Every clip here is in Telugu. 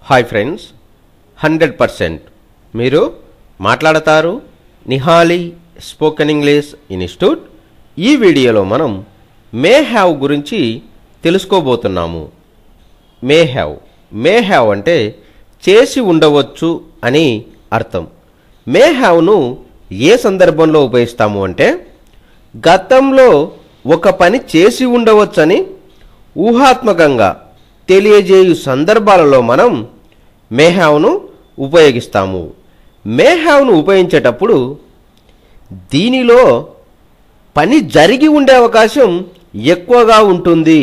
హాయ్ ఫ్రెండ్స్, 100% మీరు మాట్లాడతారు నిహాలి స్పోకెన్ ఇంగ్లీష్ ఇన్స్టిట్యూట్. ఈ వీడియోలో మనం మే హ్యావ్ గురించి తెలుసుకోబోతున్నాము. మే హ్యావ్ అంటే చేసి ఉండవచ్చు అని అర్థం. మే హ్యావ్ను ఏ సందర్భంలో ఉపయోగిస్తాము అంటే గతంలో ఒక పని చేసి ఉండవచ్చని ఊహాత్మకంగా తెలియజేయు సందర్భాలలో మనం మే హ్యావ్ను ఉపయోగిస్తాము. మే హ్యావ్ను ఉపయోగించేటప్పుడు దీనిలో పని జరిగి ఉండే అవకాశం ఎక్కువగా ఉంటుంది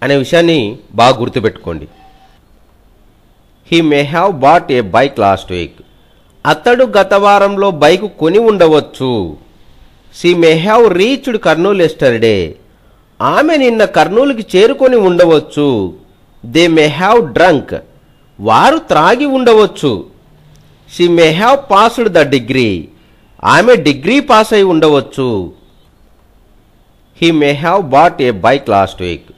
అనే విషయాన్ని బాగా గుర్తుపెట్టుకోండి. He may have bought a bike last week. అతడు గత వారంలో బైక్ కొని ఉండవచ్చు. She may have reached Kurnool yesterday. ఆమె నిన్న కర్నూలుకి చేరుకొని ఉండవచ్చు. They may have drunk. వారు త్రాగి ఉండవచ్చు. She may have passed the degree. ఆమె డిగ్రీ పాస్ అయి ఉండవచ్చు. He may have bought a bike last week.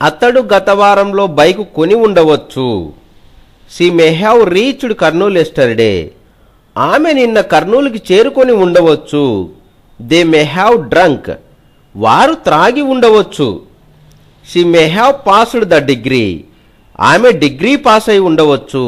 అతడు గత వారంలో బైక్ కొని ఉండవచ్చు. She may have reached Kurnool yesterday. ఆమె నిన్న కర్నూలుకి చేరుకొని ఉండవచ్చు. They may have drunk. వారు త్రాగి ఉండవచ్చు. She may have passed the degree. ఆమె డిగ్రీ పాస్ అయి ఉండవచ్చు.